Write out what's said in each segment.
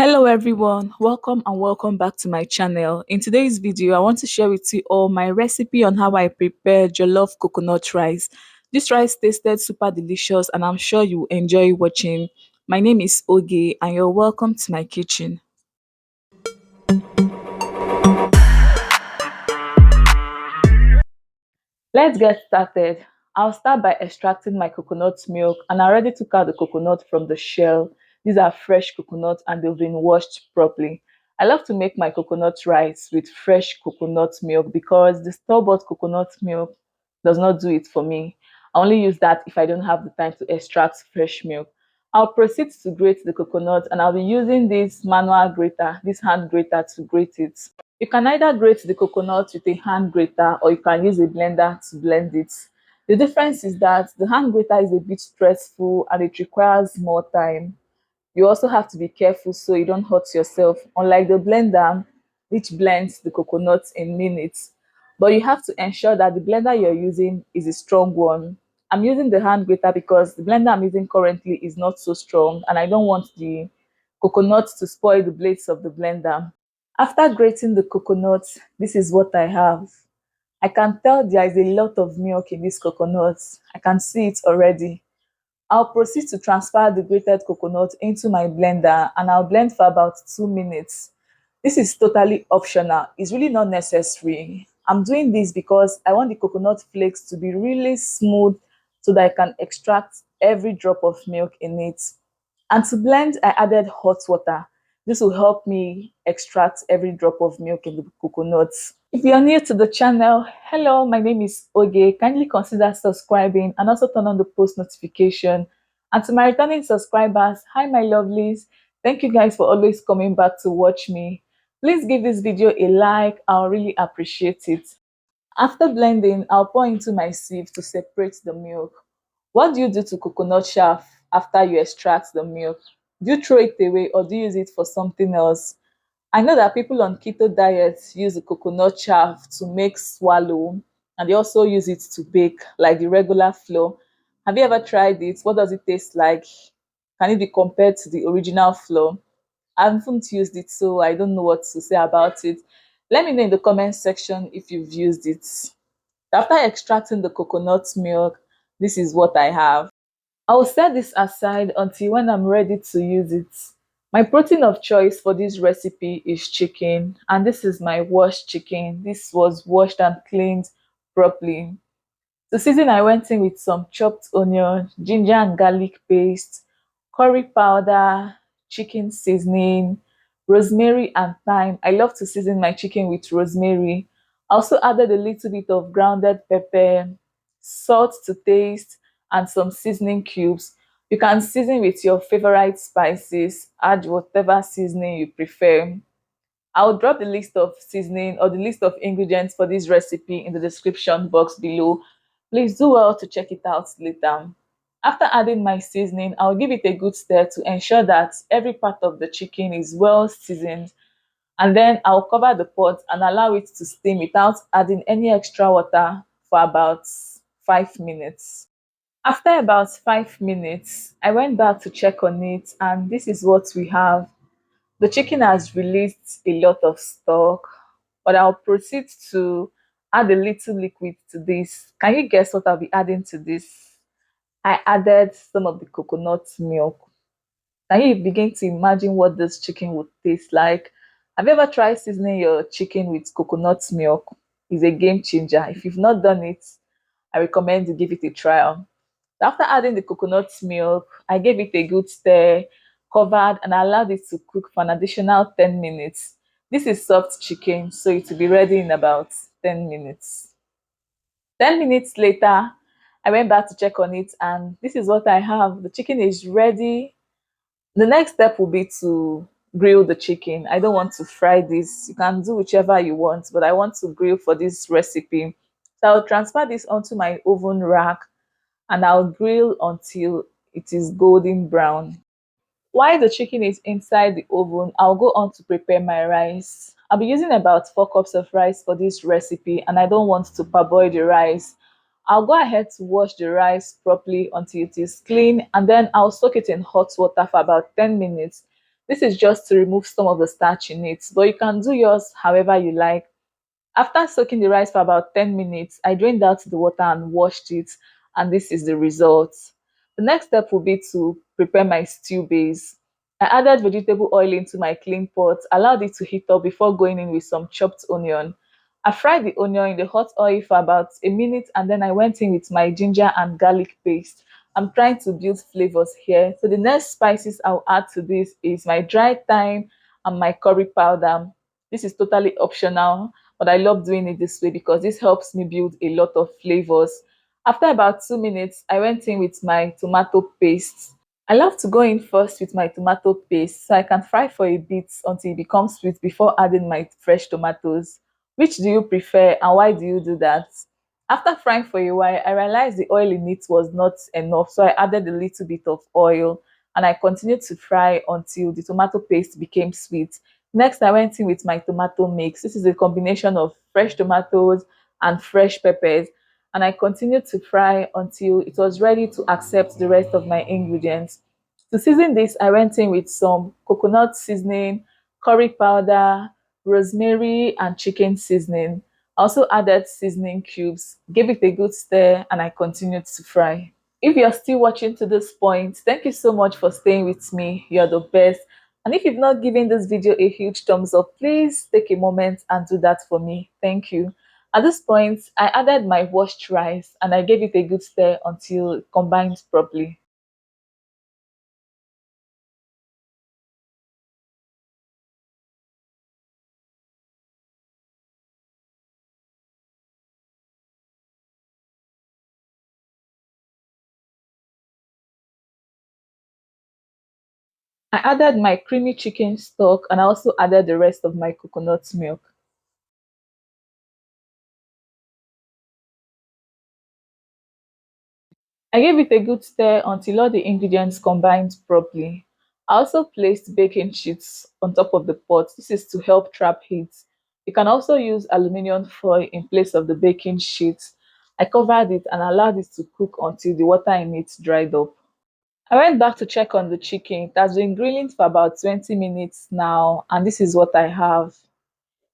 Hello everyone, welcome and welcome back to my channel. In today's video, I want to share with you all my recipe on how I prepare jollof coconut rice. This rice tasted super delicious and I'm sure you enjoy watching. My name is Oge and you're welcome to my kitchen. Let's get started. I'll start by extracting my coconut milk and I already took out the coconut from the shell. These are fresh coconuts and they've been washed properly. I love to make my coconut rice with fresh coconut milk because the store-bought coconut milk does not do it for me. I only use that if I don't have the time to extract fresh milk. I'll proceed to grate the coconut and I'll be using this manual grater, this hand grater to grate it. You can either grate the coconut with a hand grater or you can use a blender to blend it. The difference is that the hand grater is a bit stressful and it requires more time. You also have to be careful so you don't hurt yourself, unlike the blender, which blends the coconuts in minutes. But you have to ensure that the blender you're using is a strong one. I'm using the hand grater because the blender I'm using currently is not so strong and I don't want the coconuts to spoil the blades of the blender. After grating the coconut, this is what I have. I can tell there is a lot of milk in this coconut. I can see it already. I'll proceed to transfer the grated coconut into my blender and I'll blend for about 2 minutes. This is totally optional. It's really not necessary. I'm doing this because I want the coconut flakes to be really smooth so that I can extract every drop of milk in it. And to blend, I added hot water. This will help me extract every drop of milk in the coconuts. If you're new to the channel, hello, my name is Oge. Kindly consider subscribing and also turn on the post notification. And to my returning subscribers, hi my lovelies. Thank you guys for always coming back to watch me. Please give this video a like. I'll really appreciate it. After blending, I'll pour into my sieve to separate the milk. What do you do to coconut chaff after you extract the milk? Do you throw it away or do you use it for something else? I know that people on keto diets use the coconut chaff to make swallow and they also use it to bake like the regular flour. Have you ever tried it? What does it taste like? Can it be compared to the original flour? I haven't used it, so I don't know what to say about it. Let me know in the comment section if you've used it. After extracting the coconut milk, this is what I have. I will set this aside until when I'm ready to use it. My protein of choice for this recipe is chicken, and this is my washed chicken. This was washed and cleaned properly. To season, I went in with some chopped onion, ginger and garlic paste, curry powder, chicken seasoning, rosemary and thyme. I love to season my chicken with rosemary. I also added a little bit of grounded pepper, salt to taste, and some seasoning cubes. You can season with your favorite spices, add whatever seasoning you prefer. I'll drop the list of seasoning or the list of ingredients for this recipe in the description box below. Please do well to check it out later. After adding my seasoning, I'll give it a good stir to ensure that every part of the chicken is well seasoned. And then I'll cover the pot and allow it to steam without adding any extra water for about 5 minutes. After about 5 minutes, I went back to check on it, and this is what we have. The chicken has released a lot of stock, but I'll proceed to add a little liquid to this. Can you guess what I'll be adding to this? I added some of the coconut milk. Can you begin to imagine what this chicken would taste like? Have you ever tried seasoning your chicken with coconut milk? It's a game changer. If you've not done it, I recommend you give it a trial. After adding the coconut milk, I gave it a good stir, covered, and allowed it to cook for an additional 10 minutes. This is soft chicken, so it will be ready in about 10 minutes. 10 minutes later, I went back to check on it, and this is what I have. The chicken is ready. The next step will be to grill the chicken. I don't want to fry this. You can do whichever you want, but I want to grill for this recipe. So I'll transfer this onto my oven rack and I'll grill until it is golden brown. While the chicken is inside the oven, I'll go on to prepare my rice. I'll be using about 4 cups of rice for this recipe and I don't want to parboil the rice. I'll go ahead to wash the rice properly until it is clean and then I'll soak it in hot water for about 10 minutes. This is just to remove some of the starch in it, but you can do yours however you like. After soaking the rice for about 10 minutes, I drained out the water and washed it, and this is the result. The next step will be to prepare my stew base. I added vegetable oil into my clean pot, allowed it to heat up before going in with some chopped onion. I fried the onion in the hot oil for about a minute, and then I went in with my ginger and garlic paste. I'm trying to build flavors here. So the next spices I'll add to this is my dried thyme and my curry powder. This is totally optional, but I love doing it this way because this helps me build a lot of flavors. After about 2 minutes, I went in with my tomato paste. I love to go in first with my tomato paste so I can fry for a bit until it becomes sweet before adding my fresh tomatoes. Which do you prefer and why do you do that? After frying for a while, I realized the oil in it was not enough, so I added a little bit of oil and I continued to fry until the tomato paste became sweet. Next, I went in with my tomato mix. This is a combination of fresh tomatoes and fresh peppers, and I continued to fry until it was ready to accept the rest of my ingredients. To season this, I went in with some coconut seasoning, curry powder, rosemary, and chicken seasoning. I also added seasoning cubes, gave it a good stir, and I continued to fry. If you're still watching to this point, thank you so much for staying with me. You're the best. And if you've not given this video a huge thumbs up, please take a moment and do that for me. Thank you. At this point, I added my washed rice and I gave it a good stir until it combined properly. I added my creamy chicken stock and I also added the rest of my coconut milk. I gave it a good stir until all the ingredients combined properly. I also placed baking sheets on top of the pot. This is to help trap heat. You can also use aluminium foil in place of the baking sheet. I covered it and allowed it to cook until the water in it dried up. I went back to check on the chicken. It has been grilling for about 20 minutes now, and this is what I have.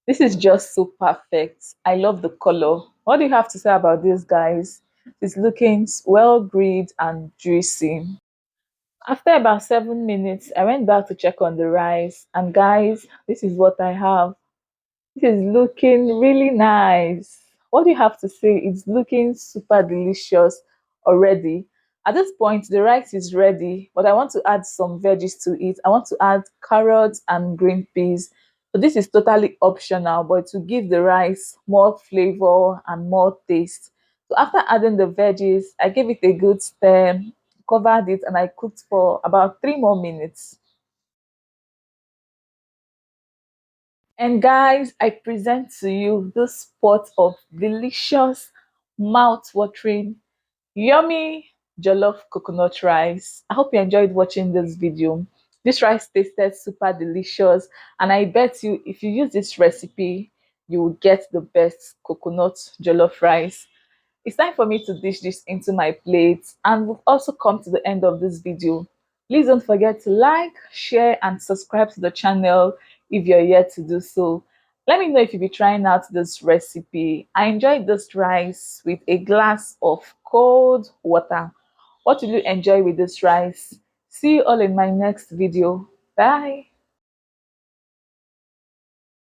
This is just so perfect. I love the color. What do you have to say about this, guys? It's looking well grilled and juicy. After about 7 minutes, I went back to check on the rice, and guys, this is what I have. This is looking really nice. What do you have to say? It's looking super delicious already. At this point, the rice is ready, but I want to add some veggies to it. I want to add carrots and green peas. So this is totally optional, but to give the rice more flavor and more taste. So after adding the veggies, I gave it a good stir, covered it, and I cooked for about 3 more minutes. And guys, I present to you this pot of delicious, mouth-watering, yummy jollof coconut rice. I hope you enjoyed watching this video. This rice tasted super delicious, and I bet you if you use this recipe, you will get the best coconut jollof rice. It's time for me to dish this into my plate, and we've also come to the end of this video. Please don't forget to like, share, and subscribe to the channel if you're yet to do so. Let me know if you'll be trying out this recipe. I enjoyed this rice with a glass of cold water. What will you enjoy with this rice? See you all in my next video. Bye.